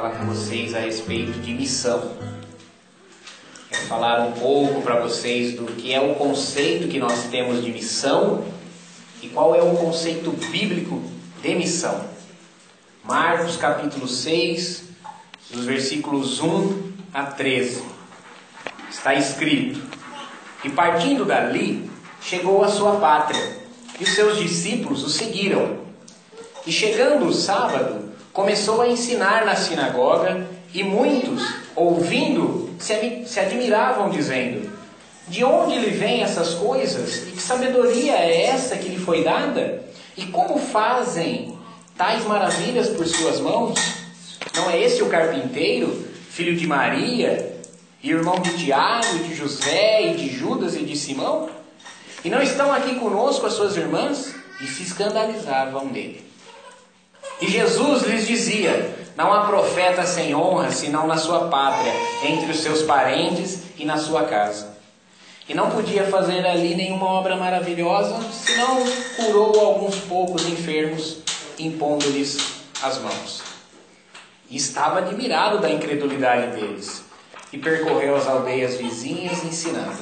falar com vocês a respeito de missão. Quero falar um pouco para vocês do que é o conceito que nós temos de missão e qual é o conceito bíblico de missão. Marcos capítulo 6, dos versículos 1 a 13. Está escrito: E partindo dali, chegou à sua pátria, e os seus discípulos o seguiram. E chegando o sábado, começou a ensinar na sinagoga, e muitos, ouvindo, se admiravam, dizendo: De onde lhe vêm essas coisas? E que sabedoria é essa que lhe foi dada? E como fazem tais maravilhas por suas mãos? Não é esse o carpinteiro, filho de Maria, irmão de Tiago, de José, e de Judas e de Simão? E não estão aqui conosco as suas irmãs? E se escandalizavam nele. E Jesus lhes dizia: Não há profeta sem honra, senão na sua pátria, entre os seus parentes e na sua casa. E não podia fazer ali nenhuma obra maravilhosa, senão curou alguns poucos enfermos, impondo-lhes as mãos. E estava admirado da incredulidade deles, e percorreu as aldeias vizinhas ensinando.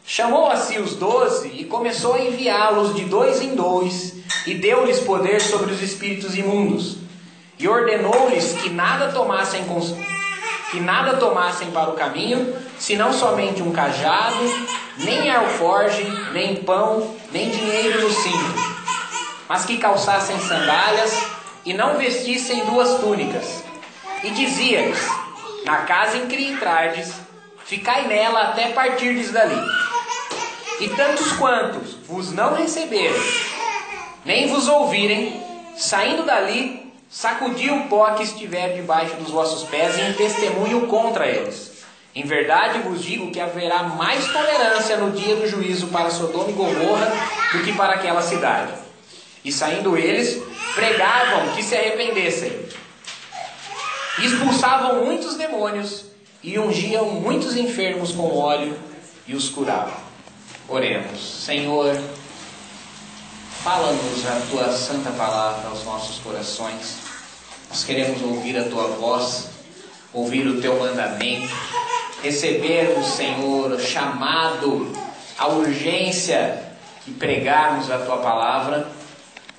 Chamou a si os 12 e começou a enviá-los de 2 em 2, e deu-lhes poder sobre os espíritos imundos. E ordenou-lhes que nada tomassem para o caminho, senão somente um cajado, nem alforge, nem pão, nem dinheiro no cinto, mas que calçassem sandálias e não vestissem 2 túnicas. E dizia-lhes: Na casa em que entrardes, ficai nela até partirdes dali. E tantos quantos vos não receberem, nem vos ouvirem, saindo dali, sacudi o pó que estiver debaixo dos vossos pés em testemunho contra eles. Em verdade vos digo que haverá mais tolerância no dia do juízo para Sodoma e Gomorra do que para aquela cidade. E saindo eles, pregavam que se arrependessem. Expulsavam muitos demônios e ungiam muitos enfermos com óleo e os curavam. Oremos. Senhor, fala-nos a Tua santa palavra aos nossos corações. Nós queremos ouvir a Tua voz, ouvir o Teu mandamento, receber o Senhor o chamado, a urgência de pregarmos a Tua palavra,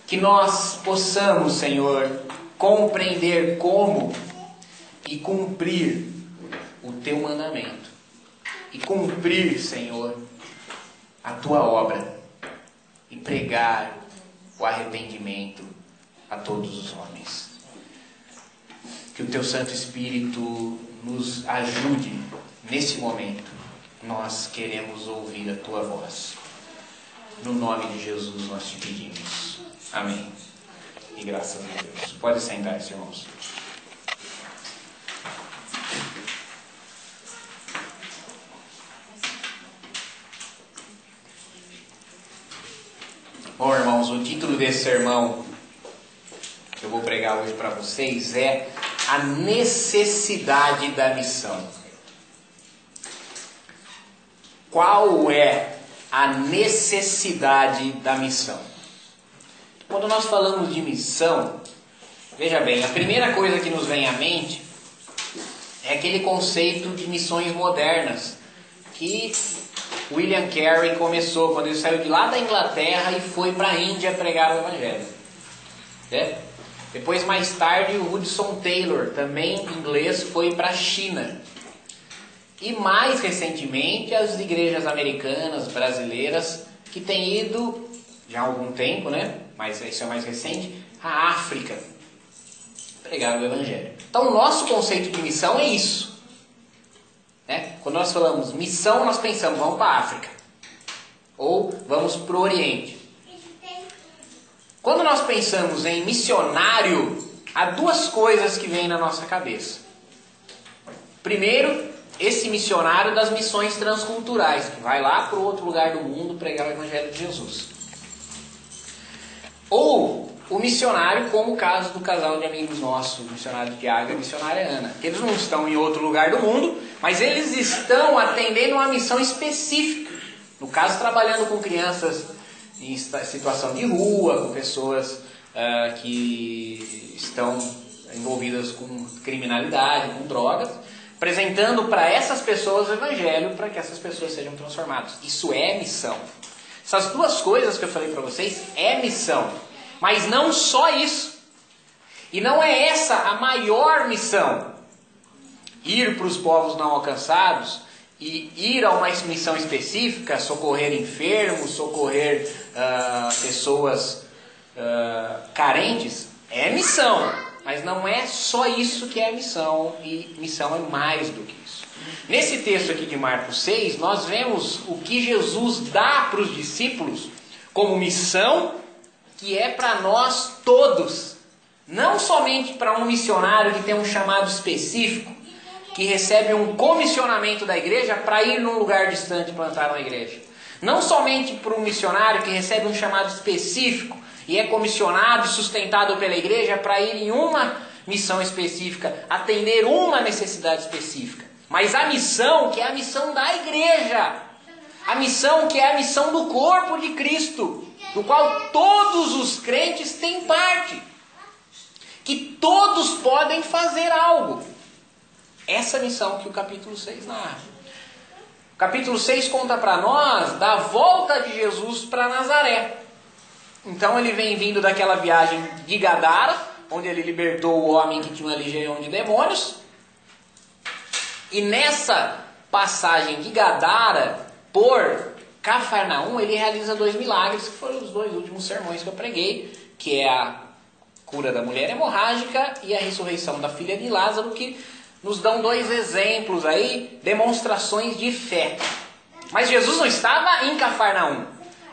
que nós possamos, Senhor, compreender como e cumprir o Teu mandamento. E cumprir, Senhor, a Tua obra e pregar o arrependimento a todos os homens. Que o Teu Santo Espírito nos ajude nesse momento. Nós queremos ouvir a Tua voz. No nome de Jesus nós te pedimos. Amém. E graças a Deus. Pode sentar-se, irmãos. Bom, irmãos, o título desse sermão que eu vou pregar hoje para vocês é A Necessidade da Missão. Qual é a necessidade da missão? Quando nós falamos de missão, veja bem, a primeira coisa que nos vem à mente é aquele conceito de missões modernas que William Carey começou quando ele saiu de lá da Inglaterra e foi para a Índia pregar o Evangelho. Depois, mais tarde, o Hudson Taylor, também inglês, foi para a China. E mais recentemente, as igrejas americanas, brasileiras, que têm ido, já há algum tempo, mas isso é mais recente, à África, pregar o Evangelho. Então, o nosso conceito de missão é isso. Quando nós falamos missão, nós pensamos, vamos para a África. Ou vamos para o Oriente. Quando nós pensamos em missionário, há 2 coisas que vêm na nossa cabeça. Primeiro, esse missionário das missões transculturais, que vai lá para o outro lugar do mundo pregar o Evangelho de Jesus. Ou o missionário, como o caso do casal de amigos nossos, o missionário Tiago e a missionária Ana. Eles não estão em outro lugar do mundo, mas eles estão atendendo uma missão específica. No caso, trabalhando com crianças em situação de rua, com pessoas que estão envolvidas com criminalidade, com drogas, apresentando para essas pessoas o Evangelho para que essas pessoas sejam transformadas. Isso é missão. Essas duas coisas que eu falei para vocês é missão. Mas não só isso. E não é essa a maior missão. Ir para os povos não alcançados e ir a uma missão específica, socorrer enfermos, socorrer pessoas carentes, é missão. Mas não é só isso que é missão, e missão é mais do que isso. Nesse texto aqui de Marcos 6, nós vemos o que Jesus dá para os discípulos como missão, que é para nós todos. Não somente para um missionário que tem um chamado específico, que recebe um comissionamento da igreja para ir num lugar distante plantar uma igreja. Não somente para um missionário que recebe um chamado específico e é comissionado e sustentado pela igreja para ir em uma missão específica, atender uma necessidade específica. Mas a missão, que é a missão da igreja. A missão que é a missão do corpo de Cristo, do qual todos os crentes têm parte. Que todos podem fazer algo. Essa missão que o capítulo 6 narra. O capítulo 6 conta para nós da volta de Jesus para Nazaré. Então ele vem vindo daquela viagem de Gadara, onde ele libertou o homem que tinha uma legião de demônios. E nessa passagem de Gadara por Cafarnaum, ele realiza 2 milagres, que foram os 2 últimos sermões que eu preguei, que é a cura da mulher hemorrágica e a ressurreição da filha de Lázaro, que nos dão 2 exemplos aí, demonstrações de fé. Mas Jesus não estava em Cafarnaum.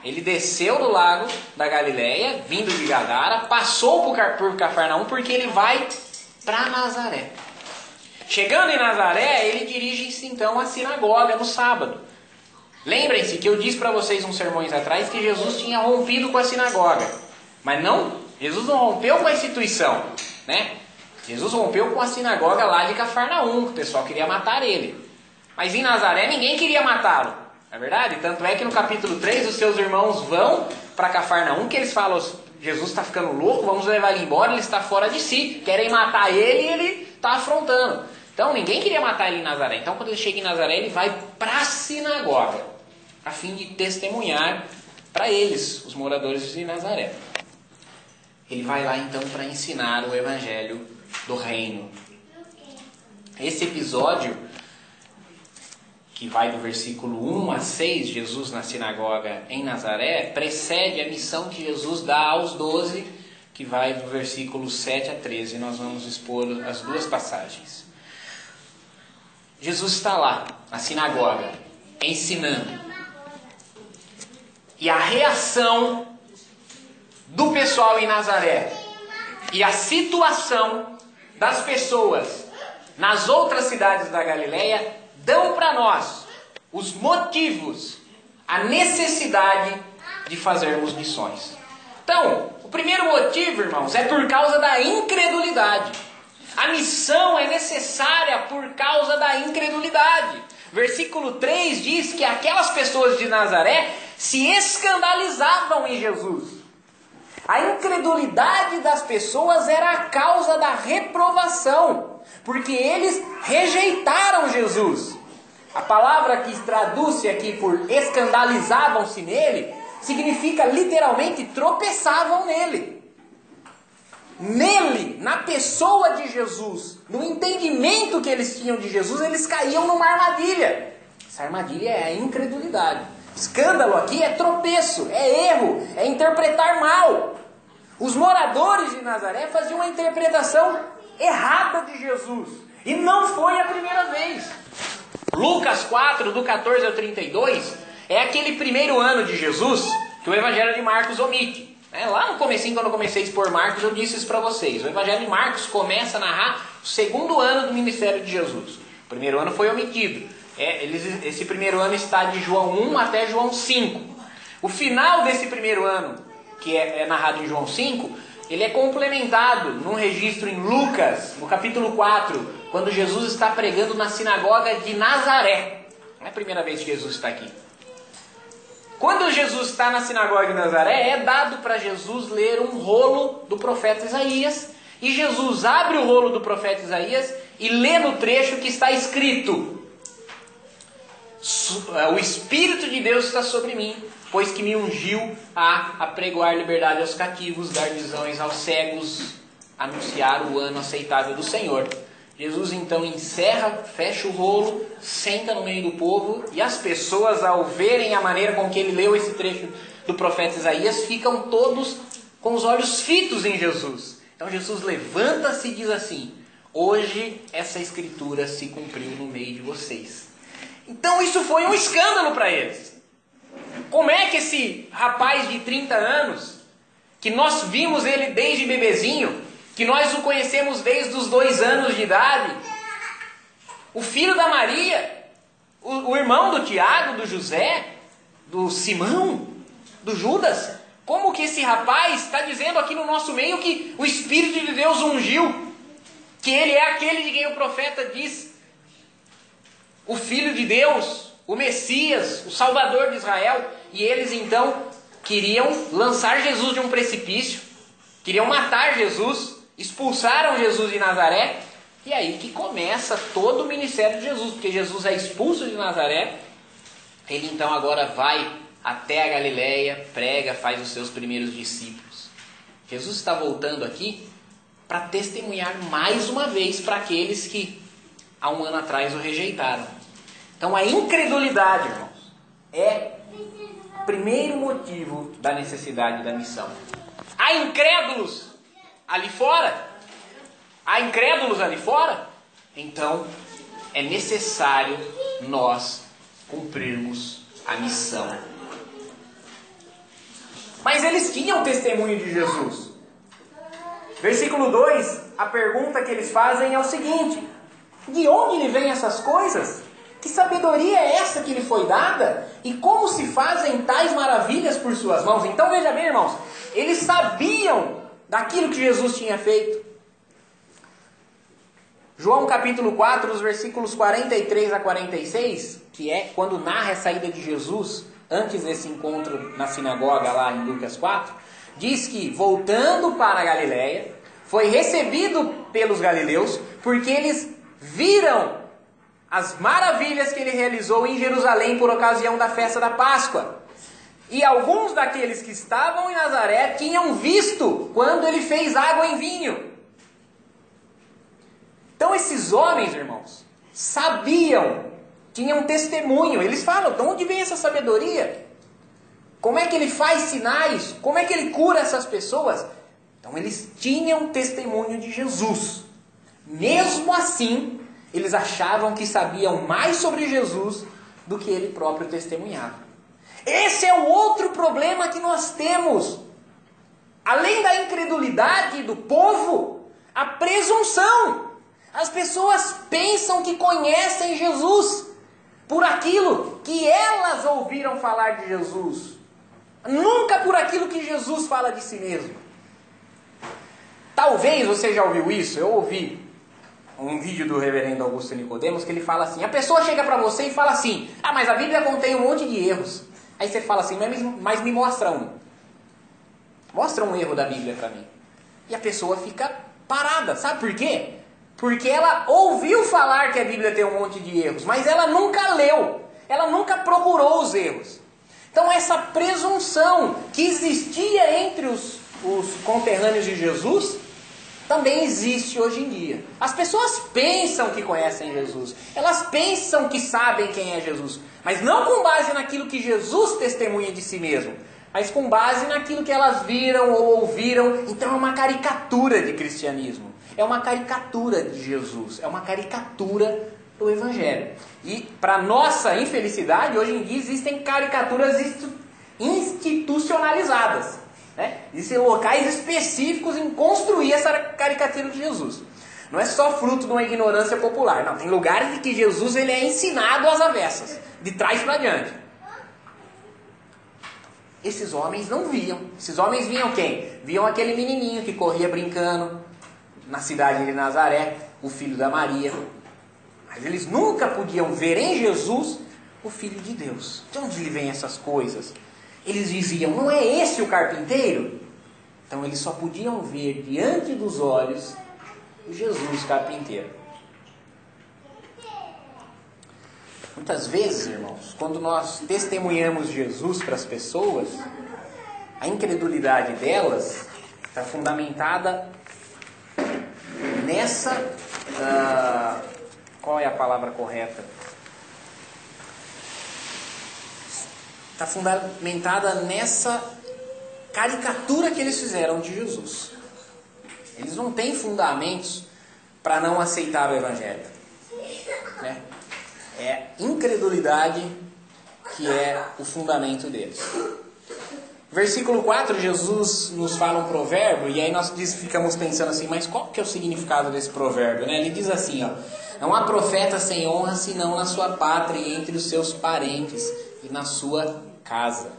Ele desceu do lago da Galileia, vindo de Gadara, passou por Cafarnaum, porque ele vai para Nazaré. Chegando em Nazaré, ele dirige-se então à sinagoga no sábado. Lembrem-se que eu disse para vocês uns sermões atrás que Jesus tinha rompido com a sinagoga. Mas Jesus não rompeu com a instituição, né? Jesus rompeu com a sinagoga lá de Cafarnaum, que o pessoal queria matar ele. Mas em Nazaré ninguém queria matá-lo, não é verdade? Tanto é que no capítulo 3 os seus irmãos vão para Cafarnaum, que eles falam, Jesus está ficando louco, vamos levar ele embora, ele está fora de si. Querem matar ele e ele está afrontando. Então ninguém queria matar ele em Nazaré. Então quando ele chega em Nazaré, ele vai para a sinagoga, a fim de testemunhar para eles, os moradores de Nazaré. Ele vai lá então para ensinar o evangelho do reino. Esse episódio, que vai do versículo 1 a 6, Jesus na sinagoga em Nazaré, precede a missão que Jesus dá aos 12, que vai do versículo 7 a 13. Nós vamos expor as 2 passagens. Jesus está lá, na sinagoga, ensinando. E a reação do pessoal em Nazaré e a situação das pessoas nas outras cidades da Galileia dão para nós os motivos, a necessidade de fazermos missões. Então, o primeiro motivo, irmãos, é por causa da incredulidade. A missão é necessária por causa da incredulidade. Versículo 3 diz que aquelas pessoas de Nazaré se escandalizavam em Jesus. A incredulidade das pessoas era a causa da reprovação, porque eles rejeitaram Jesus. A palavra que traduz-se aqui por escandalizavam-se nele, significa literalmente tropeçavam nele. Nele, na pessoa de Jesus, no entendimento que eles tinham de Jesus, eles caíam numa armadilha. Essa armadilha é a incredulidade. Escândalo aqui é tropeço, é erro, é interpretar mal. Os moradores de Nazaré faziam uma interpretação errada de Jesus. E não foi a primeira vez. Lucas 4, do 14 ao 32, é aquele primeiro ano de Jesus que o Evangelho de Marcos omite. Lá no comecinho, quando eu comecei a expor Marcos, eu disse isso para vocês. O Evangelho de Marcos começa a narrar o 2º ano do ministério de Jesus. O primeiro ano foi omitido. Esse primeiro ano está de João 1 até João 5. O final desse primeiro ano, que é narrado em João 5, ele é complementado num registro em Lucas, no capítulo 4, quando Jesus está pregando na sinagoga de Nazaré. Não é a primeira vez que Jesus está aqui. Quando Jesus está na sinagoga de Nazaré, é dado para Jesus ler um rolo do profeta Isaías, E Jesus abre o rolo do profeta Isaías e lê no trecho que está escrito: o Espírito de Deus está sobre mim, pois que me ungiu a apregoar liberdade aos cativos, dar visões aos cegos, anunciar o ano aceitável do Senhor. Jesus então encerra, fecha o rolo, senta no meio do povo, e as pessoas, ao verem a maneira com que ele leu esse trecho do profeta Isaías, ficam todos com os olhos fitos em Jesus. Então Jesus levanta-se e diz assim: hoje essa escritura se cumpriu no meio de vocês. Então isso foi um escândalo para eles. Como é que esse rapaz de 30 anos, que nós vimos ele desde bebezinho, que nós o conhecemos desde os 2 anos de idade, o filho da Maria, o irmão do Tiago, do José, do Simão, do Judas, como que esse rapaz está dizendo aqui no nosso meio que o Espírito de Deus ungiu, que ele é aquele de quem o profeta diz, o Filho de Deus, o Messias, o Salvador de Israel, e eles então queriam lançar Jesus de um precipício, queriam matar Jesus, expulsaram Jesus de Nazaré, e aí que começa todo o ministério de Jesus, porque Jesus é expulso de Nazaré, ele então agora vai até a Galileia, prega, faz os seus primeiros discípulos. Jesus está voltando aqui para testemunhar mais uma vez para aqueles que há 1 ano atrás o rejeitaram. Então a incredulidade, irmãos, é o primeiro motivo da necessidade da missão. Há incrédulos ali fora? Há incrédulos ali fora? Então é necessário nós cumprirmos a missão. Mas eles tinham testemunho de Jesus. Versículo 2, a pergunta que eles fazem é o seguinte: de onde lhe vêm essas coisas? Que sabedoria é essa que lhe foi dada? E como se fazem tais maravilhas por suas mãos? Então veja bem, irmãos, eles sabiam daquilo que Jesus tinha feito. João capítulo 4, os versículos 43 a 46, que é quando narra a saída de Jesus, antes desse encontro na sinagoga lá em Lucas 4, diz que, voltando para a Galileia, foi recebido pelos galileus, porque eles viram as maravilhas que ele realizou em Jerusalém por ocasião da festa da Páscoa. E alguns daqueles que estavam em Nazaré tinham visto quando ele fez água em vinho. Então esses homens, irmãos, sabiam, tinham testemunho. Eles falam: de onde vem essa sabedoria? Como é que ele faz sinais? Como é que ele cura essas pessoas? Então eles tinham testemunho de Jesus. Mesmo assim, eles achavam que sabiam mais sobre Jesus do que ele próprio testemunhava. Esse é o outro problema que nós temos. Além da incredulidade do povo, a presunção. As pessoas pensam que conhecem Jesus por aquilo que elas ouviram falar de Jesus, nunca por aquilo que Jesus fala de si mesmo. Talvez você já ouviu isso. Eu ouvi um vídeo do reverendo Augusto Nicodemos que ele fala assim: a pessoa chega para você e fala assim: ah, mas a Bíblia contém um monte de erros. Aí você fala assim: mas me mostra um. Mostra um erro da Bíblia para mim. E a pessoa fica parada. Sabe por quê? Porque ela ouviu falar que a Bíblia tem um monte de erros, mas ela nunca leu, ela nunca procurou os erros. Então essa presunção que existia entre os conterrâneos de Jesus também existe hoje em dia. As pessoas pensam que conhecem Jesus, elas pensam que sabem quem é Jesus, mas não com base naquilo que Jesus testemunha de si mesmo, mas com base naquilo que elas viram ou ouviram. Então é uma caricatura de cristianismo. É uma caricatura de Jesus, é uma caricatura do Evangelho. E, para nossa infelicidade, hoje em dia existem caricaturas institucionalizadas. Né? Existem locais específicos em construir essa caricatura de Jesus. Não é só fruto de uma ignorância popular. Não, tem lugares em que Jesus ele é ensinado às avessas, de trás para diante. Esses homens não viam. Esses homens viam quem? Viam aquele menininho que corria brincando na cidade de Nazaré, o filho da Maria. Mas eles nunca podiam ver em Jesus o Filho de Deus. De onde lhe vêm essas coisas? Eles diziam: não é esse o carpinteiro? Então eles só podiam ver diante dos olhos o Jesus carpinteiro. Muitas vezes, irmãos, quando nós testemunhamos Jesus para as pessoas, a incredulidade delas está fundamentada nessa... qual é a palavra correta? Está fundamentada nessa caricatura que eles fizeram de Jesus. Eles não têm fundamentos para não aceitar o Evangelho, né? É incredulidade que é o fundamento deles. Versículo 4, Jesus nos fala um provérbio, e aí nós ficamos pensando assim, mas qual que é o significado desse provérbio, né? Ele diz assim, ó: não há profeta sem honra senão na sua pátria e entre os seus parentes e na sua casa.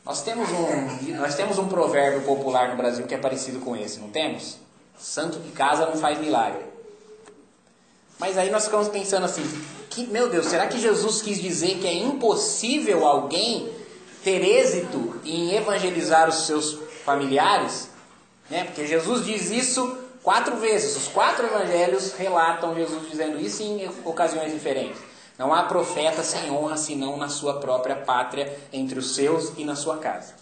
Nós temos um provérbio popular no Brasil que é parecido com esse, não temos? Santo de casa não faz milagre. Mas aí nós ficamos pensando assim, meu Deus, será que Jesus quis dizer que é impossível alguém ter êxito em evangelizar os seus familiares? Porque Jesus diz isso 4 vezes. Os 4 evangelhos relatam Jesus dizendo isso em ocasiões diferentes. Não há profeta sem honra senão na sua própria pátria, entre os seus e na sua casa.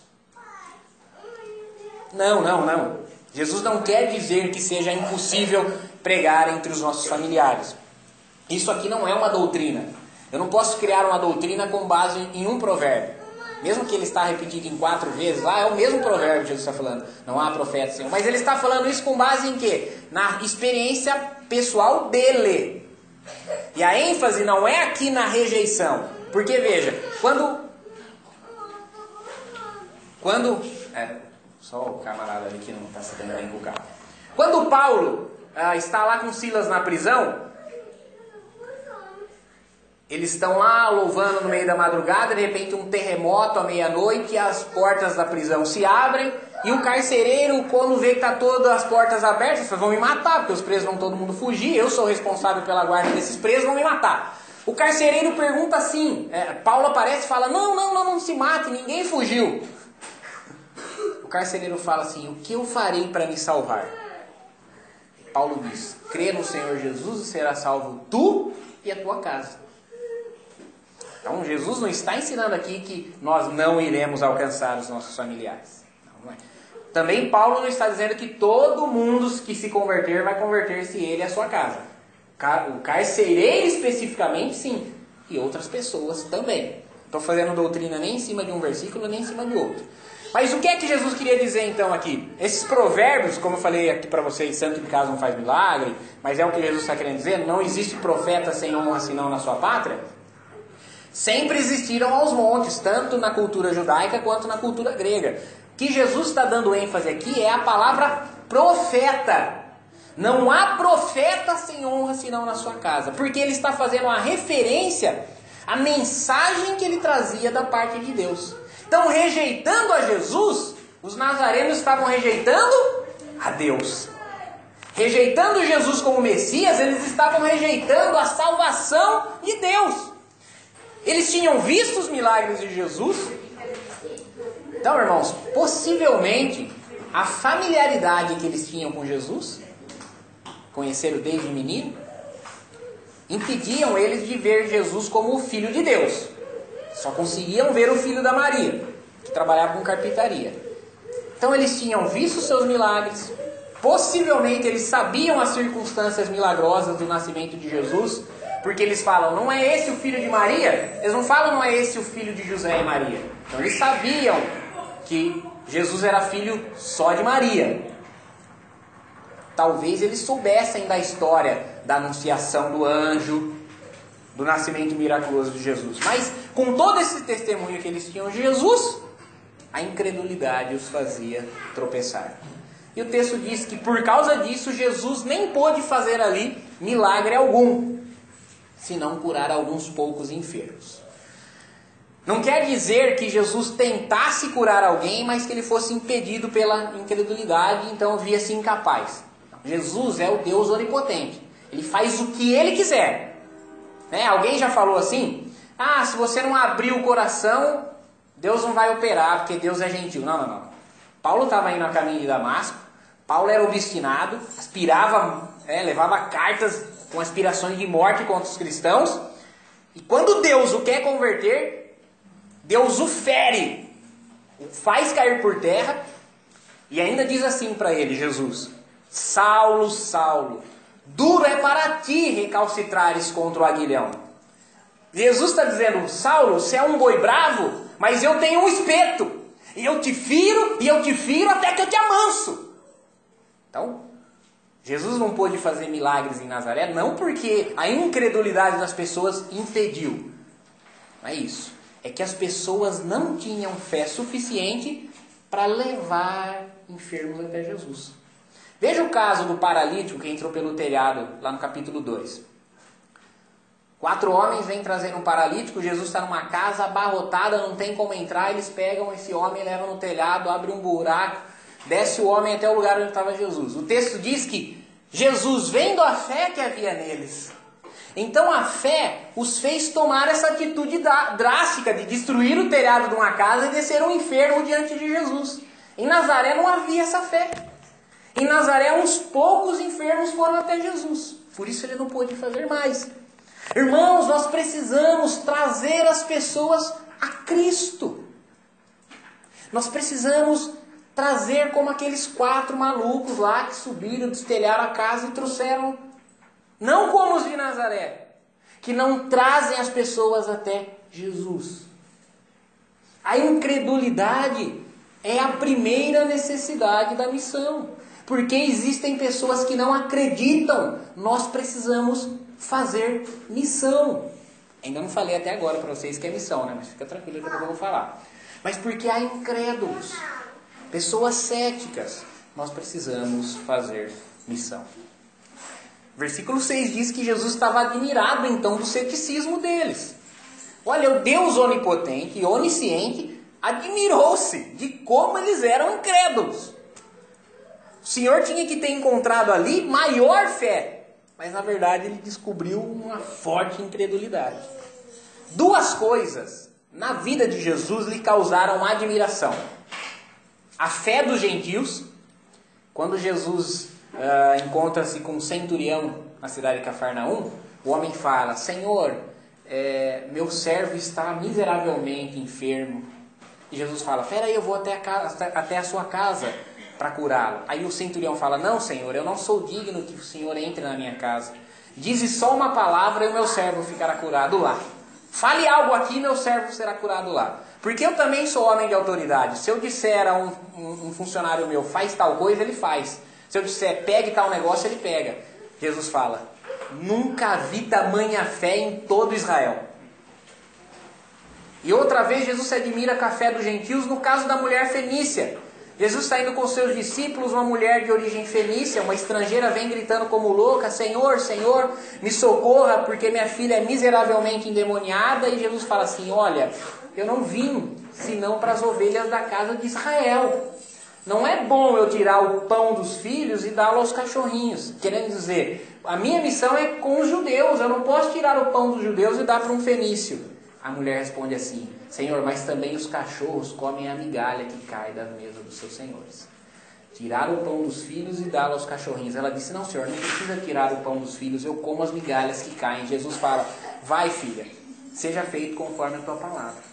Não. Jesus não quer dizer que seja impossível pregar entre os nossos familiares. Isso aqui não é uma doutrina. Eu não posso criar uma doutrina com base em um provérbio. Mesmo que ele está repetido em 4 vezes, lá é o mesmo provérbio que Jesus está falando. Não há profeta sem honra. Mas ele está falando isso com base em quê? Na experiência pessoal dele. E a ênfase não é aqui na rejeição. Porque veja, só o camarada ali que não está se dando bem com o carro. Quando Paulo está lá com Silas na prisão, eles estão lá louvando no meio da madrugada, de repente um terremoto à meia-noite, as portas da prisão se abrem, e o carcereiro, quando vê que está todas as portas abertas, vão me matar, porque os presos vão todo mundo fugir, eu sou responsável pela guarda desses presos, vão me matar. O carcereiro pergunta assim, Paulo aparece e fala, não se mate, ninguém fugiu. O carcereiro fala assim, o que eu farei para me salvar? Paulo diz, crê no Senhor Jesus e será salvo tu e a tua casa. Então Jesus não está ensinando aqui que nós não iremos alcançar os nossos familiares. Não é. Também Paulo não está dizendo que todo mundo que se converter vai converter-se ele e a sua casa. O carcereiro especificamente sim, e outras pessoas também. Não estou fazendo doutrina nem em cima de um versículo, nem em cima de outro. Mas o que é que Jesus queria dizer então aqui? Esses provérbios, como eu falei aqui para vocês, santo em casa não faz milagre, mas é o que Jesus está querendo dizer, não existe profeta sem honra senão na sua pátria. Sempre existiram aos montes, tanto na cultura judaica quanto na cultura grega. O que Jesus está dando ênfase aqui é a palavra profeta. Não há profeta sem honra senão na sua casa. Porque ele está fazendo uma referência à mensagem que ele trazia da parte de Deus. Então, rejeitando a Jesus, os nazarenos estavam rejeitando a Deus. Rejeitando Jesus como Messias, eles estavam rejeitando a salvação de Deus. Eles tinham visto os milagres de Jesus. Então, irmãos, possivelmente a familiaridade que eles tinham com Jesus, conheceram desde menino, impediam eles de ver Jesus como o Filho de Deus. Só conseguiam ver o filho da Maria, que trabalhava com carpintaria. Então eles tinham visto os seus milagres, possivelmente eles sabiam as circunstâncias milagrosas do nascimento de Jesus, porque eles falam, não é esse o filho de Maria? Eles não falam, não é esse o filho de José e Maria. Então eles sabiam que Jesus era filho só de Maria. Talvez eles soubessem da história da anunciação do anjo, do nascimento miraculoso de Jesus. Mas com todo esse testemunho que eles tinham de Jesus, a incredulidade os fazia tropeçar. E o texto diz que por causa disso Jesus nem pôde fazer ali milagre algum, senão curar alguns poucos enfermos. Não quer dizer que Jesus tentasse curar alguém, mas que ele fosse impedido pela incredulidade, então via-se incapaz. Jesus é o Deus onipotente. Ele faz o que ele quiser. Alguém já falou assim? Se você não abrir o coração, Deus não vai operar, porque Deus é gentil. Não. Paulo estava indo a caminho de Damasco, Paulo era obstinado, levava cartas com aspirações de morte contra os cristãos, e quando Deus o quer converter, Deus o fere, o faz cair por terra, e ainda diz assim para ele, Jesus: Saulo, Saulo, duro é para ti recalcitrares contra o aguilhão. Jesus está dizendo: Saulo, você é um boi bravo, mas eu tenho um espeto, e eu te firo até que eu te amanso. Então, Jesus não pôde fazer milagres em Nazaré, não porque a incredulidade das pessoas impediu. Não é isso. É que as pessoas não tinham fé suficiente para levar enfermos até Jesus. Veja o caso do paralítico que entrou pelo telhado, lá no capítulo 2. 4 homens vêm trazendo um paralítico, Jesus está numa casa abarrotada, não tem como entrar, eles pegam esse homem, levam no telhado, abrem um buraco, desce o homem até o lugar onde estava Jesus. O texto diz que Jesus, vendo a fé que havia neles, então a fé os fez tomar essa atitude drástica de destruir o telhado de uma casa e descer um enfermo diante de Jesus. Em Nazaré não havia essa fé. Em Nazaré uns poucos enfermos foram até Jesus, por isso ele não pôde fazer mais. Irmãos, nós precisamos trazer as pessoas a Cristo. Nós precisamos trazer como aqueles 4 malucos lá que subiram, destelharam a casa e trouxeram. Não como os de Nazaré, que não trazem as pessoas até Jesus. A incredulidade é a primeira necessidade da missão. Porque existem pessoas que não acreditam. Nós precisamos fazer missão. Ainda não falei até agora para vocês que é missão, né? Mas fica tranquilo que eu vou falar. Mas porque há incrédulos, pessoas céticas, nós precisamos fazer missão. Versículo 6 diz que Jesus estava admirado então do ceticismo deles. Olha, o Deus onipotente e onisciente admirou-se de como eles eram incrédulos. O Senhor tinha que ter encontrado ali maior fé, mas na verdade ele descobriu uma forte incredulidade. 2 coisas na vida de Jesus lhe causaram admiração. A fé dos gentios, quando Jesus encontra-se com um centurião na cidade de Cafarnaum, o homem fala: Senhor, meu servo está miseravelmente enfermo. E Jesus fala: espera aí, eu vou até a sua casa para curá-lo. Aí o centurião fala: não, Senhor, eu não sou digno que o Senhor entre na minha casa. Dize só uma palavra e o meu servo ficará curado lá. Fale algo aqui e meu servo será curado lá. Porque eu também sou homem de autoridade. Se eu disser a um funcionário meu, faz tal coisa, ele faz. Se eu disser, pegue tal negócio, ele pega. Jesus fala: nunca vi tamanha fé em todo Israel. E outra vez Jesus se admira com a fé dos gentios no caso da mulher fenícia. Jesus está indo com seus discípulos, uma mulher de origem fenícia, uma estrangeira, vem gritando como louca: Senhor, Senhor, me socorra, porque minha filha é miseravelmente endemoniada. E Jesus fala assim: olha, eu não vim senão para as ovelhas da casa de Israel. Não é bom eu tirar o pão dos filhos e dá-lo aos cachorrinhos. Querendo dizer, a minha missão é com os judeus, eu não posso tirar o pão dos judeus e dar para um fenício. A mulher responde assim: Senhor, mas também os cachorros comem a migalha que cai da mesa dos seus senhores. Tirar o pão dos filhos e dá-lo aos cachorrinhos. Ela disse: não, Senhor, não precisa tirar o pão dos filhos, eu como as migalhas que caem. Jesus fala: vai, filha, seja feito conforme a tua palavra.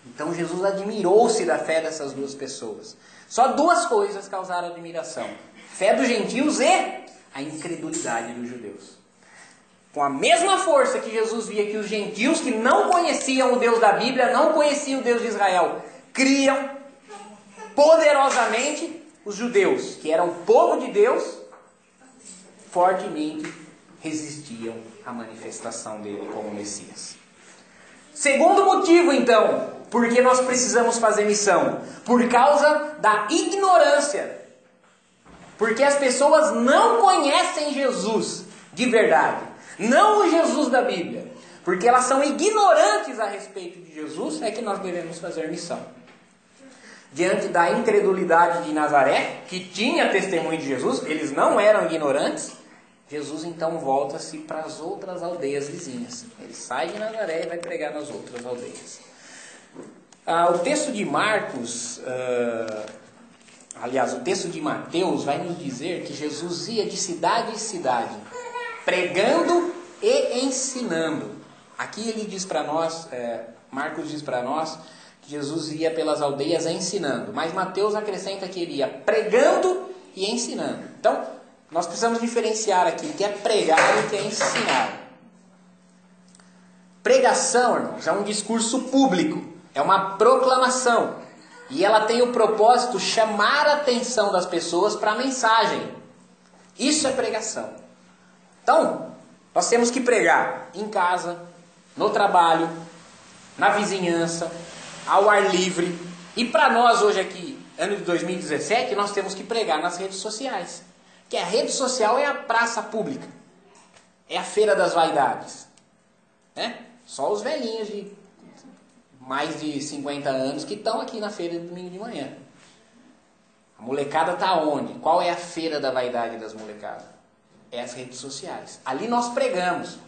Então Jesus admirou-se da fé dessas 2 pessoas. Só 2 coisas causaram admiração: fé dos gentios e a incredulidade dos judeus. Com a mesma força que Jesus via que os gentios que não conheciam o Deus da Bíblia, não conheciam o Deus de Israel, criam poderosamente, os judeus, que eram o povo de Deus, fortemente resistiam à manifestação dele como Messias. Segundo motivo, então, porque nós precisamos fazer missão: por causa da ignorância. Porque as pessoas não conhecem Jesus de verdade. Não o Jesus da Bíblia. Porque elas são ignorantes a respeito de Jesus, é que nós devemos fazer missão. Diante da incredulidade de Nazaré, que tinha testemunho de Jesus, eles não eram ignorantes, Jesus então volta-se para as outras aldeias vizinhas. Ele sai de Nazaré e vai pregar nas outras aldeias. O texto de Marcos aliás, o texto de Mateus vai nos dizer que Jesus ia de cidade em cidade, pregando e ensinando. Aqui ele diz para nós, Marcos diz para nós, que Jesus ia pelas aldeias ensinando. Mas Mateus acrescenta que ele ia pregando e ensinando. Então, nós precisamos diferenciar aqui o que é pregar e o que é ensinar. Pregação, irmãos, é um discurso público, é uma proclamação. E ela tem o propósito de chamar a atenção das pessoas para a mensagem. Isso é pregação. Então, nós temos que pregar em casa, no trabalho, na vizinhança, ao ar livre. E para nós hoje aqui, ano de 2017, nós temos que pregar nas redes sociais. Que a rede social é a praça pública. É a feira das vaidades. Né? Só os velhinhos de mais de 50 anos que estão aqui na feira de domingo de manhã. A molecada está onde? Qual é a feira da vaidade das molecadas? É as redes sociais. Ali nós pregamos.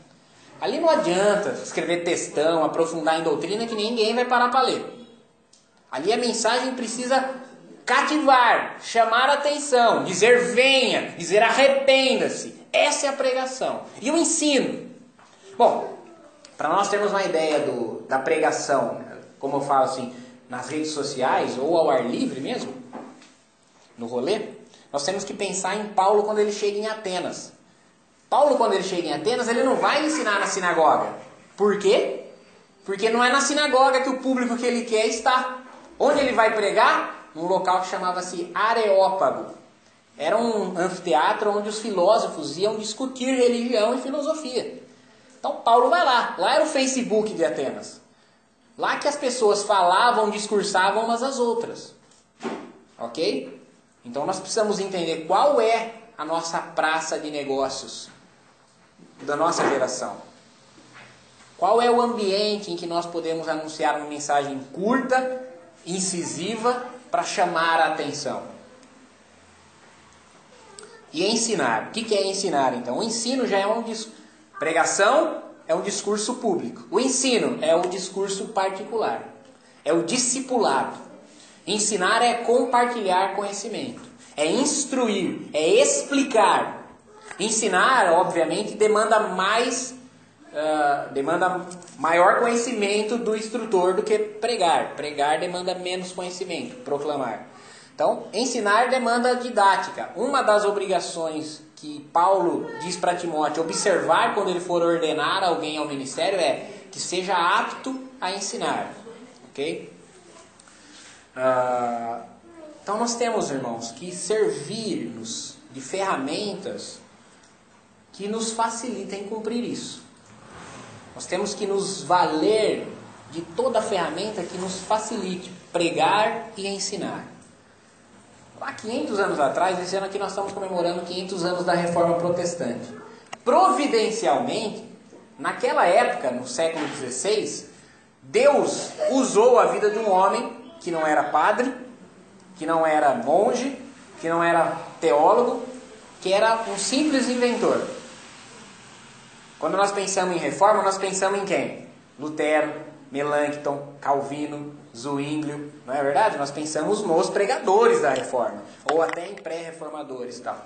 Ali não adianta escrever textão, aprofundar em doutrina que ninguém vai parar para ler. Ali a mensagem precisa cativar, chamar a atenção, dizer venha, dizer arrependa-se. Essa é a pregação. E o ensino? Bom, para nós termos uma ideia da pregação, como eu falo assim, nas redes sociais ou ao ar livre mesmo, no rolê, nós temos que pensar em Paulo quando ele chega em Atenas. Paulo, quando ele chega em Atenas, ele não vai ensinar na sinagoga. Por quê? Porque não é na sinagoga que o público que ele quer está. Onde ele vai pregar? Num local que chamava-se Areópago. Era um anfiteatro onde os filósofos iam discutir religião e filosofia. Então Paulo vai lá. Lá era o Facebook de Atenas. Lá que as pessoas falavam, discursavam umas às outras. Ok? Então nós precisamos entender qual é a nossa praça de negócios da nossa geração. Qual é o ambiente em que nós podemos anunciar uma mensagem curta, incisiva, para chamar a atenção? E ensinar. O que é ensinar, então? O ensino já é pregação é um discurso público. O ensino é o discurso particular. É o discipulado. Ensinar é compartilhar conhecimento. É instruir. É explicar. Ensinar, obviamente, demanda maior conhecimento do instrutor do que pregar. Pregar demanda menos conhecimento, proclamar. Então, ensinar demanda didática. Uma das obrigações que Paulo diz para Timóteo observar quando ele for ordenar alguém ao ministério é que seja apto a ensinar. Ok? Então nós temos, irmãos, que servir-nos de ferramentas que nos facilitem cumprir isso. Nós temos que nos valer de toda ferramenta que nos facilite pregar e ensinar. Há 500 anos atrás, esse ano aqui nós estamos comemorando 500 anos da Reforma Protestante. Providencialmente, naquela época, no século XVI, Deus usou a vida de um homem que não era padre, que não era monge, que não era teólogo, que era um simples inventor. Quando nós pensamos em reforma, nós pensamos em quem? Lutero, Melancton, Calvino, Zwinglio, não é verdade? Nós pensamos nos pregadores da reforma, ou até em pré-reformadores e tal.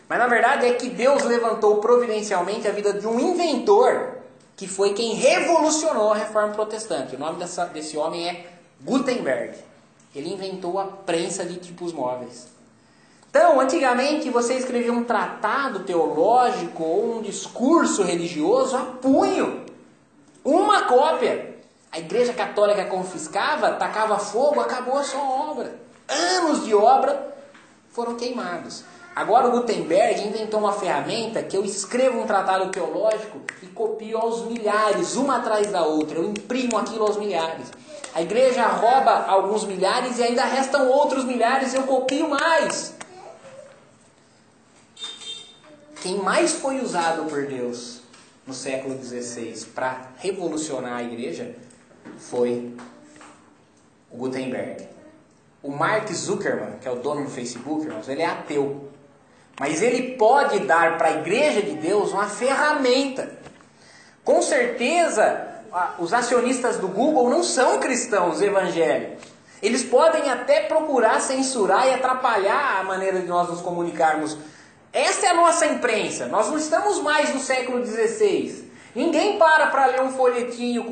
Mas na verdade é que Deus levantou providencialmente a vida de um inventor, que foi quem revolucionou a reforma protestante. O nome desse homem é Gutenberg. Ele inventou a prensa de tipos móveis. Então, antigamente você escrevia um tratado teológico ou um discurso religioso a punho. Uma cópia. A Igreja Católica confiscava, tacava fogo, acabou a sua obra. Anos de obra foram queimados. Agora o Gutenberg inventou uma ferramenta que eu escrevo um tratado teológico e copio aos milhares, uma atrás da outra. Eu imprimo aquilo aos milhares. A igreja rouba alguns milhares e ainda restam outros milhares e eu copio mais. Quem mais foi usado por Deus no século XVI para revolucionar a igreja foi o Gutenberg. O Mark Zuckerman, que é o dono do Facebook, irmãos, ele é ateu. Mas ele pode dar para a igreja de Deus uma ferramenta. Com certeza, os acionistas do Google não são cristãos evangélicos. Eles podem até procurar censurar e atrapalhar a maneira de nós nos comunicarmos. Essa é a nossa imprensa. Nós não estamos mais no século XVI. Ninguém para ler um folhetinho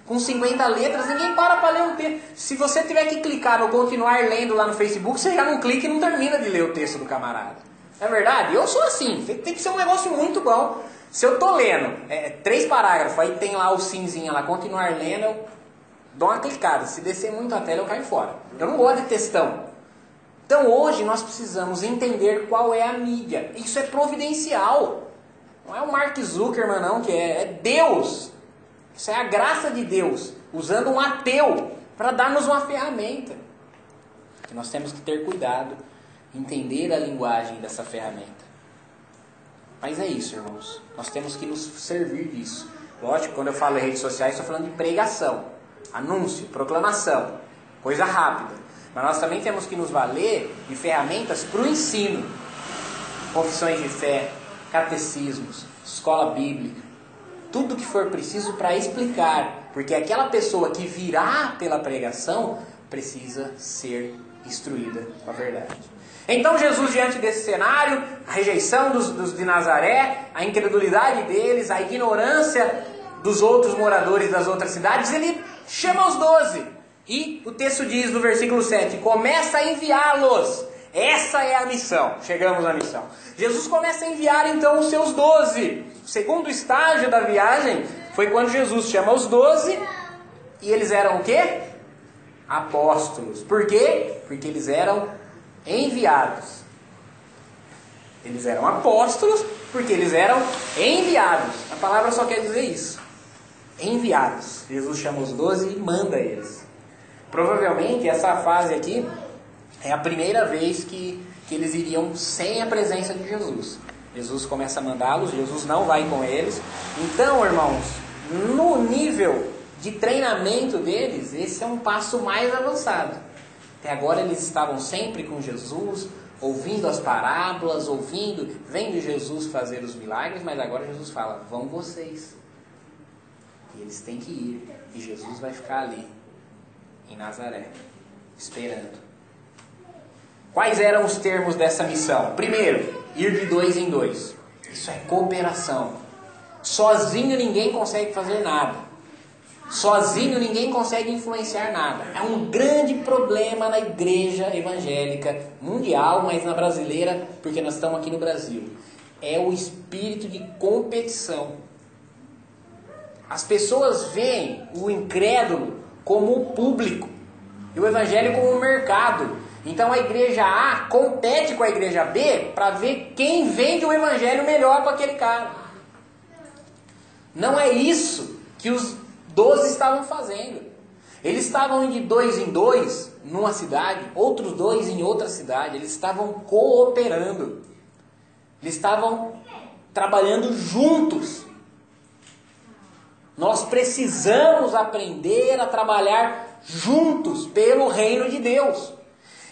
com 50 letras, ninguém para ler um texto. Se você tiver que clicar no continuar lendo lá no Facebook, você já não clica e não termina de ler o texto do camarada. Não é verdade? Eu sou assim. Tem que ser um negócio muito bom. Se eu tô lendo 3 parágrafos, aí tem lá o simzinho lá, continuar lendo, eu dou uma clicada. Se descer muito a tela, eu caio fora. Eu não gosto de textão. Então hoje nós precisamos entender qual é a mídia. Isso é providencial. Não é o Mark Zuckerman não, que é Deus. Isso é a graça de Deus, usando um ateu para dar-nos uma ferramenta. E nós temos que ter cuidado, entender a linguagem dessa ferramenta. Mas é isso, irmãos. Nós temos que nos servir disso. Lógico, quando eu falo em redes sociais, estou falando de pregação, anúncio, proclamação, coisa rápida. Mas nós também temos que nos valer de ferramentas para o ensino. Confissões de fé, catecismos, escola bíblica, tudo que for preciso para explicar, porque aquela pessoa que virá pela pregação precisa ser instruída com a verdade. Então Jesus, diante desse cenário, a rejeição dos de Nazaré, a incredulidade deles, a ignorância dos outros moradores das outras cidades, ele chama os 12. E o texto diz no versículo 7, começa a enviá-los. Essa é a missão. Chegamos à missão. Jesus começa a enviar então os seus 12. O segundo estágio da viagem foi quando Jesus chama os 12 e eles eram o quê? Apóstolos. Por quê? Porque eles eram enviados. Eles eram apóstolos porque eles eram enviados. A palavra só quer dizer isso. Enviados. Jesus chama os 12 e manda eles. Provavelmente essa fase aqui é a primeira vez que eles iriam sem a presença de Jesus. Jesus começa a mandá-los, Jesus não vai com eles. Então, irmãos, no nível de treinamento deles, esse é um passo mais avançado. Até agora eles estavam sempre com Jesus, ouvindo as parábolas, vendo Jesus fazer os milagres, mas agora Jesus fala, vão vocês. E eles têm que ir, e Jesus vai ficar ali, em Nazaré, esperando. Quais eram os termos dessa missão? Primeiro, ir de 2 em 2. Isso é cooperação. Sozinho ninguém consegue fazer nada. Sozinho ninguém consegue influenciar nada. É um grande problema na igreja evangélica mundial, mas na brasileira, porque nós estamos aqui no Brasil. É o espírito de competição. As pessoas veem o incrédulo como o público e o evangelho como o mercado. Então a igreja A compete com a igreja B para ver quem vende o evangelho melhor para aquele cara. Não é isso que os 12 estavam fazendo. Eles estavam de 2 em 2 numa cidade, outros 2 em outra cidade. Eles estavam cooperando. Eles estavam trabalhando juntos. Nós precisamos aprender a trabalhar juntos pelo reino de Deus.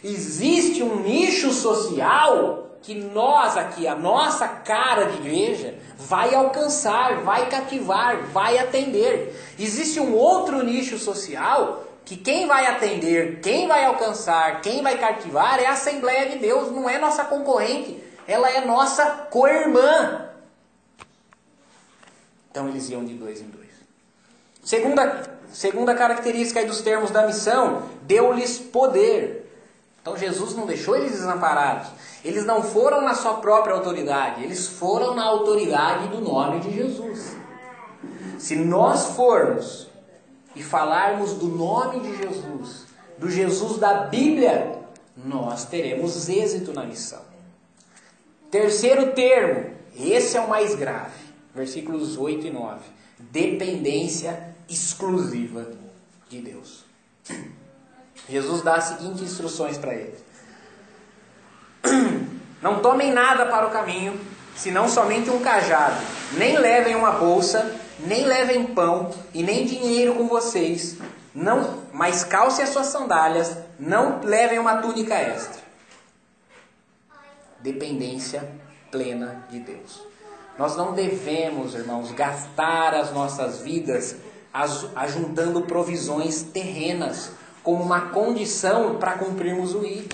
Existe um nicho social que nós aqui, a nossa cara de igreja, vai alcançar, vai cativar, vai atender. Existe um outro nicho social que quem vai atender, quem vai alcançar, quem vai cativar é a Assembleia de Deus, não é nossa concorrente, ela é nossa co-irmã. Então eles iam de 2 em 2. Segunda característica aí dos termos da missão, deu-lhes poder. Então Jesus não deixou eles desamparados. Eles não foram na sua própria autoridade, eles foram na autoridade do nome de Jesus. Se nós formos e falarmos do nome de Jesus, do Jesus da Bíblia, nós teremos êxito na missão. Terceiro termo, esse é o mais grave, versículos 8 e 9. Dependência exclusiva de Deus. Jesus dá as seguintes instruções para eles. Não tomem nada para o caminho, senão somente um cajado. Nem levem uma bolsa, nem levem pão e nem dinheiro com vocês. Não, mas calcem as suas sandálias, não levem uma túnica extra. Dependência plena de Deus. Nós não devemos, irmãos, gastar as nossas vidas ajuntando provisões terrenas como uma condição para cumprirmos o ID.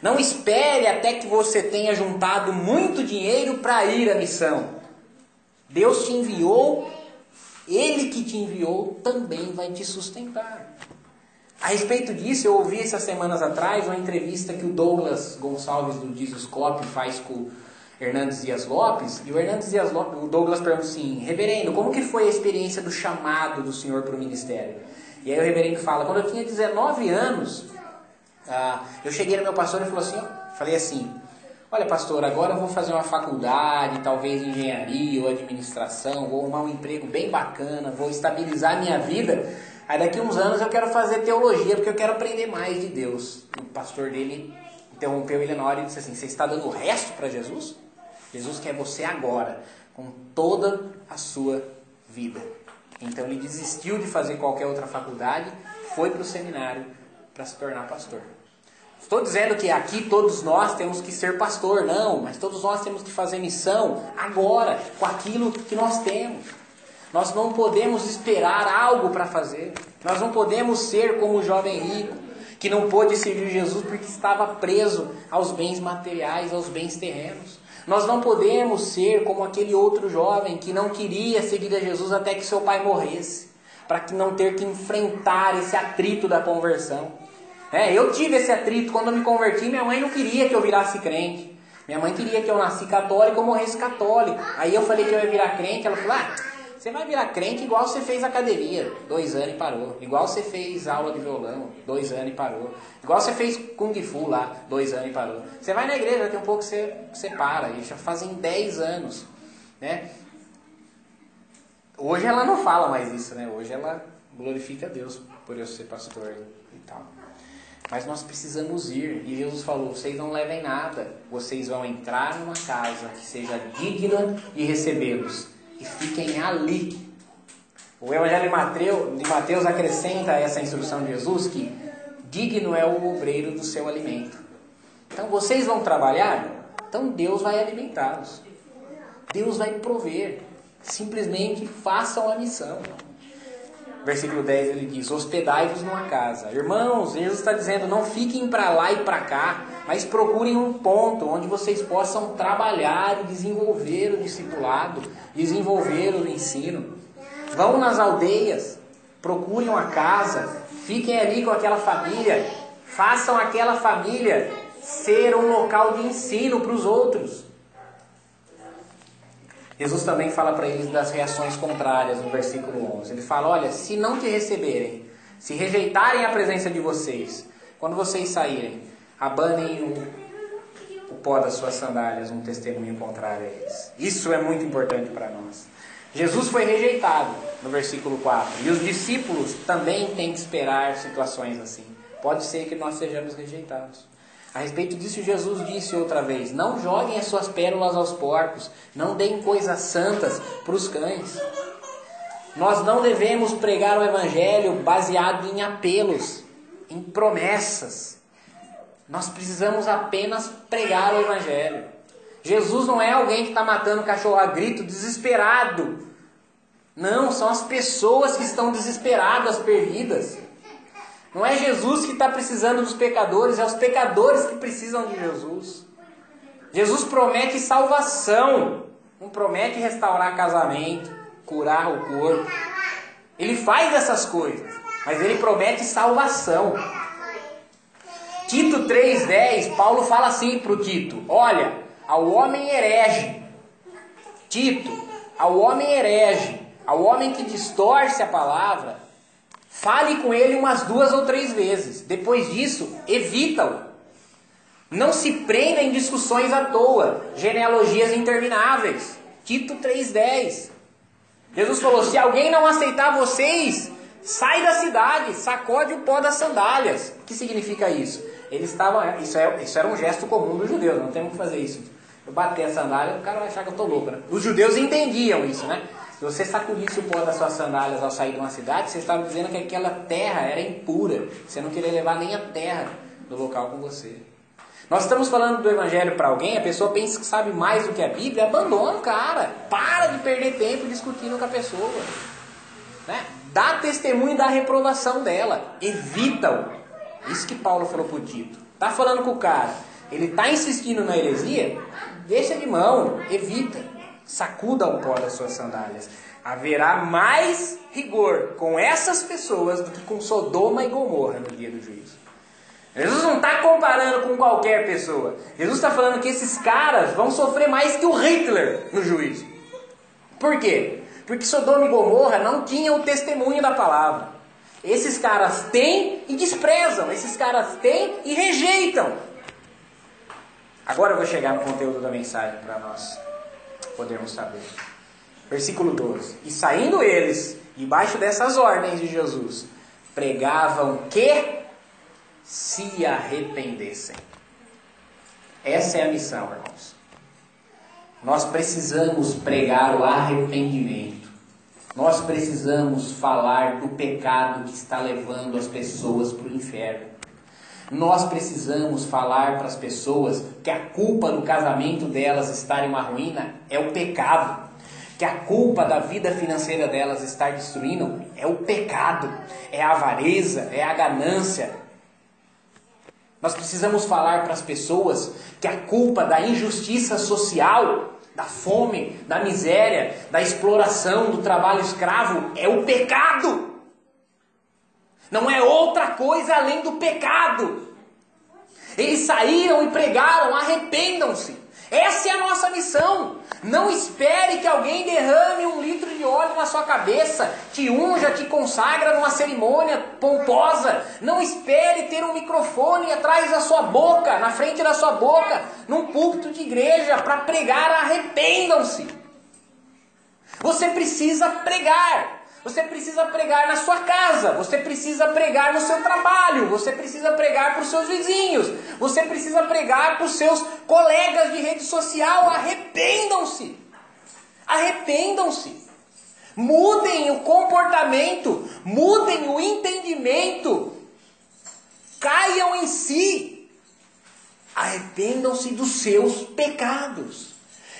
Não espere até que você tenha juntado muito dinheiro para ir à missão. Deus te enviou, Ele que te enviou também vai te sustentar. A respeito disso, eu ouvi essas semanas atrás uma entrevista que o Douglas Gonçalves do Jesus Cop faz com o Hernandes Dias Lopes. E o Douglas pergunta assim: reverendo, como que foi a experiência do chamado do senhor para o ministério? E aí o reverendo fala: quando eu tinha 19 anos, eu cheguei no meu pastor e falei assim: olha pastor, agora eu vou fazer uma faculdade, talvez engenharia ou administração, vou arrumar um emprego bem bacana, vou estabilizar a minha vida. Aí daqui uns anos eu quero fazer teologia, porque eu quero aprender mais de Deus. O pastor dele interrompeu ele na hora e disse assim: você está dando o resto para Jesus? Jesus quer você agora, com toda a sua vida. Então ele desistiu de fazer qualquer outra faculdade, foi para o seminário para se tornar pastor. Estou dizendo que aqui todos nós temos que ser pastor, não, mas todos nós temos que fazer missão agora, com aquilo que nós temos. Nós não podemos esperar algo para fazer. Nós não podemos ser como o jovem rico, que não pôde servir Jesus porque estava preso aos bens materiais, aos bens terrenos. Nós não podemos ser como aquele outro jovem que não queria seguir a Jesus até que seu pai morresse, para não ter que enfrentar esse atrito da conversão. Eu tive esse atrito quando eu me converti. Minha mãe não queria que eu virasse crente. Minha mãe queria que eu nasci católico ou morresse católico. Aí eu falei que eu ia virar crente. Ela falou: você vai virar crente igual você fez academia, 2 anos e parou. Igual você fez aula de violão, 2 anos e parou. Igual você fez Kung Fu lá, 2 anos e parou. Você vai na igreja, daqui a um pouco você para. E já fazem 10 anos. Né? Hoje ela não fala mais isso, né? Hoje ela glorifica a Deus por eu ser pastor e tal. Mas nós precisamos ir. E Jesus falou: vocês não levem nada. Vocês vão entrar numa casa que seja digna de recebê-los. E fiquem ali. O Evangelho de Mateus acrescenta essa instrução de Jesus que digno é o obreiro do seu alimento. Então vocês vão trabalhar, então Deus vai alimentá-los. Deus vai prover. Simplesmente façam a missão. Versículo 10 ele diz: hospedai-vos numa casa. Irmãos, Jesus está dizendo: não fiquem para lá e para cá, mas procurem um ponto onde vocês possam trabalhar e desenvolver o discipulado, desenvolver o ensino. Vão nas aldeias, procurem uma casa, fiquem ali com aquela família, façam aquela família ser um local de ensino para os outros. Jesus também fala para eles das reações contrárias no versículo 11. Ele fala: olha, se não te receberem, se rejeitarem a presença de vocês, quando vocês saírem, abanem o pó das suas sandálias, um testemunho contrário a eles. Isso é muito importante para nós. Jesus foi rejeitado no versículo 4. E os discípulos também têm que esperar situações assim. Pode ser que nós sejamos rejeitados. A respeito disso, Jesus disse outra vez: não joguem as suas pérolas aos porcos, não deem coisas santas para os cães. Nós não devemos pregar o Evangelho baseado em apelos, em promessas. Nós precisamos apenas pregar o Evangelho. Jesus não é alguém que está matando cachorro a grito, desesperado. Não, são as pessoas que estão desesperadas, perdidas. Não é Jesus que está precisando dos pecadores, é os pecadores que precisam de Jesus. Jesus promete salvação, não promete restaurar casamento, curar o corpo. Ele faz essas coisas, mas ele promete salvação. Tito 3,10, Paulo fala assim para o Tito: olha, ao homem herege, Tito, ao homem herege, ao homem que distorce a palavra, fale com ele umas 2 ou 3 vezes. Depois disso, evita-o. Não se prenda em discussões à toa, genealogias intermináveis. Tito 3,10. Jesus falou: se alguém não aceitar vocês, sai da cidade, sacode o pó das sandálias. O que significa isso? Isso era um gesto comum dos judeus, não temos que fazer isso. Eu bater a sandália, o cara vai achar que eu estou louco, né? Os judeus entendiam isso, né? Se você sacudisse o pó das suas sandálias ao sair de uma cidade, você estava dizendo que aquela terra era impura. Você não queria levar nem a terra do local com você. Nós estamos falando do Evangelho para alguém, a pessoa pensa que sabe mais do que a Bíblia, abandona o cara. Para de perder tempo discutindo com a pessoa. Né? dá testemunho da reprovação dela, evita-o. Isso que Paulo falou para o Tito. Está falando com o cara, ele está insistindo na heresia, deixa de mão, evita, sacuda o pó das suas sandálias. Haverá mais rigor com essas pessoas do que com Sodoma e Gomorra no dia do juízo. Jesus não está comparando com qualquer pessoa. Jesus está falando que esses caras vão sofrer mais que o Hitler no juízo. Por quê? Porque Sodoma e Gomorra não tinham o testemunho da palavra. Esses caras têm e desprezam. Esses caras têm e rejeitam. Agora eu vou chegar no conteúdo da mensagem para nós podermos saber. Versículo 12. E saindo eles, debaixo dessas ordens de Jesus, pregavam que se arrependessem. Essa é a missão, irmãos. Nós precisamos pregar o arrependimento. Nós precisamos falar do pecado que está levando as pessoas para o inferno. Nós precisamos falar para as pessoas que a culpa do casamento delas estar em uma ruína é o pecado. Que a culpa da vida financeira delas estar destruindo é o pecado. É a avareza, é a ganância. Nós precisamos falar para as pessoas que a culpa da injustiça social, da fome, da miséria, da exploração, do trabalho escravo é o pecado. Não é outra coisa além do pecado. Eles saíram e pregaram, arrependam-se. Essa é a nossa missão. Não espere que alguém derrame 1 litro de óleo na sua cabeça, te unja, te consagra numa cerimônia pomposa. Não espere ter um microfone atrás da sua boca, na frente da sua boca, num púlpito de igreja para pregar, arrependam-se. Você precisa pregar. Você precisa pregar na sua casa, você precisa pregar no seu trabalho, você precisa pregar para os seus vizinhos, você precisa pregar para os seus colegas de rede social. Arrependam-se, arrependam-se, mudem o comportamento, mudem o entendimento, caiam em si, arrependam-se dos seus pecados.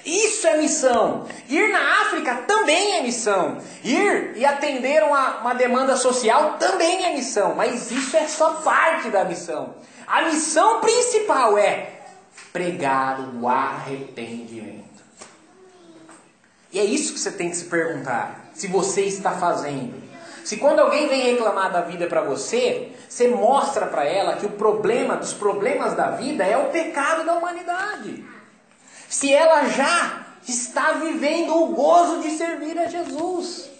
Isso é missão. Ir na África também é missão. Ir e atender uma demanda social também é missão. Mas isso é só parte da missão. A missão principal é pregar o arrependimento. E é isso que você tem que se perguntar. Se você está fazendo. Se quando alguém vem reclamar da vida para você, você mostra para ela que o problema dos problemas da vida é o pecado da humanidade. Se ela já está vivendo o gozo de servir a Jesus.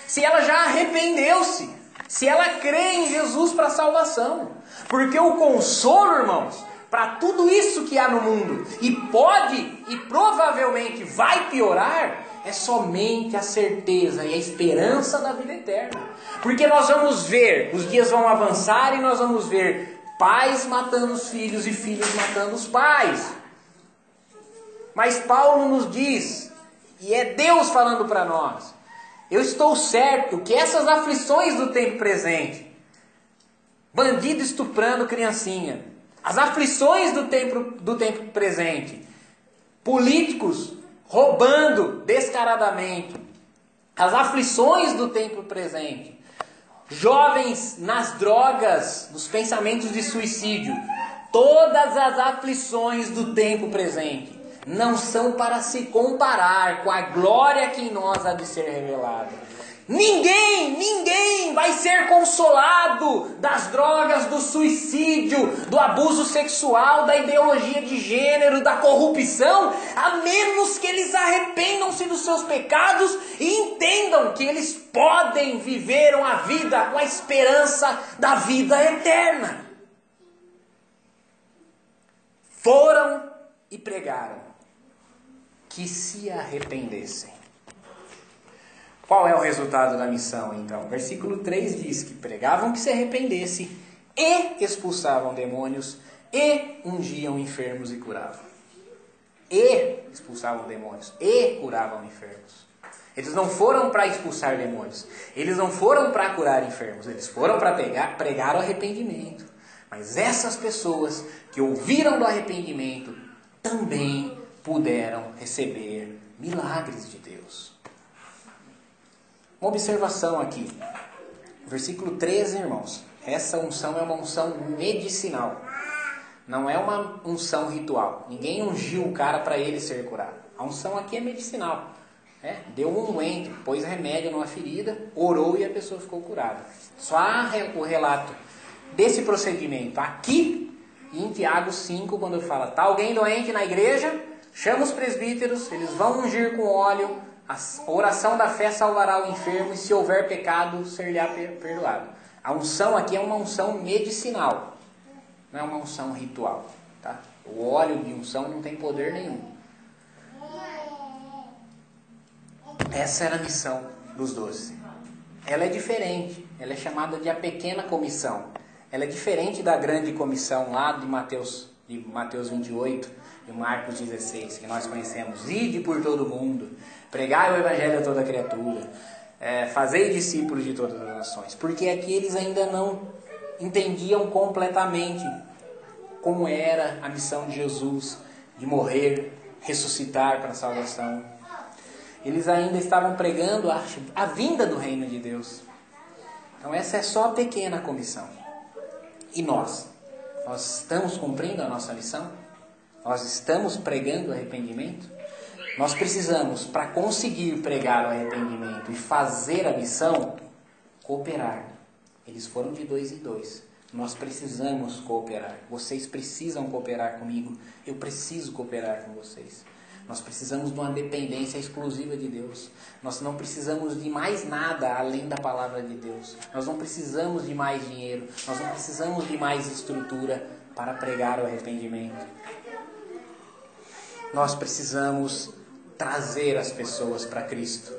Se ela já arrependeu-se. Se ela crê em Jesus para a salvação. Porque o consolo, irmãos, para tudo isso que há no mundo, e pode e provavelmente vai piorar, é somente a certeza e a esperança da vida eterna. Porque nós vamos ver, os dias vão avançar e nós vamos ver pais matando os filhos e filhos matando os pais. Mas Paulo nos diz, e é Deus falando para nós, eu estou certo que essas aflições do tempo presente, bandido estuprando criancinha, as aflições do tempo presente, políticos roubando descaradamente, as aflições do tempo presente, jovens nas drogas, nos pensamentos de suicídio, todas as aflições do tempo presente, não são para se comparar com a glória que em nós há de ser revelada. Ninguém vai ser consolado das drogas, do suicídio, do abuso sexual, da ideologia de gênero, da corrupção, a menos que eles arrependam-se dos seus pecados e entendam que eles podem viver uma vida com a esperança da vida eterna. Foram e pregaram que se arrependessem. Qual é o resultado da missão, então? Versículo 3 diz que pregavam que se arrependessem e expulsavam demônios e ungiam enfermos e curavam. E expulsavam demônios e curavam enfermos. Eles não foram para expulsar demônios. Eles não foram para curar enfermos. Eles foram para pregar o arrependimento. Mas essas pessoas que ouviram do arrependimento também puderam receber milagres de Deus. Uma observação aqui. Versículo 13, irmãos. Essa unção é uma unção medicinal. Não é uma unção ritual. Ninguém ungiu o cara para ele ser curado. A unção aqui é medicinal. Deu um unguento, pôs remédio numa ferida, orou e a pessoa ficou curada. Só há o relato desse procedimento aqui e em Tiago 5, quando fala: está alguém doente na igreja? Chama os presbíteros, eles vão ungir com óleo, a oração da fé salvará o enfermo e se houver pecado, ser-lhe-á perdoado. A unção aqui é uma unção medicinal, não é uma unção ritual. Tá? O óleo de unção não tem poder nenhum. Essa era a missão dos 12. Ela é diferente, ela é chamada de a pequena comissão. Ela é diferente da grande comissão lá de Mateus 28 e Marcos 16, que nós conhecemos. Ide por todo mundo, pregai o evangelho a toda criatura, fazei discípulos de todas as nações. Porque aqui eles ainda não entendiam completamente como era a missão de Jesus, de morrer, ressuscitar para a salvação. Eles ainda estavam pregando a vinda do reino de Deus. Então essa é só a pequena comissão. E nós estamos cumprindo a nossa missão? Nós estamos pregando o arrependimento? Nós precisamos, para conseguir pregar o arrependimento e fazer a missão, cooperar. Eles foram de 2 em 2. Nós precisamos cooperar. Vocês precisam cooperar comigo. Eu preciso cooperar com vocês. Nós precisamos de uma dependência exclusiva de Deus. Nós não precisamos de mais nada além da palavra de Deus. Nós não precisamos de mais dinheiro. Nós não precisamos de mais estrutura para pregar o arrependimento. Nós precisamos trazer as pessoas para Cristo.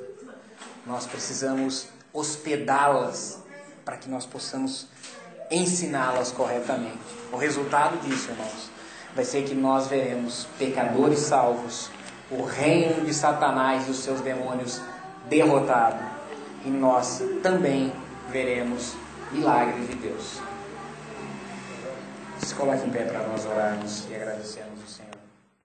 Nós precisamos hospedá-las para que nós possamos ensiná-las corretamente. O resultado disso, irmãos, vai ser que nós veremos pecadores salvos, o reino de Satanás e os seus demônios derrotado. E nós também veremos milagres de Deus. Se coloque em pé para nós orarmos e agradecermos ao Senhor.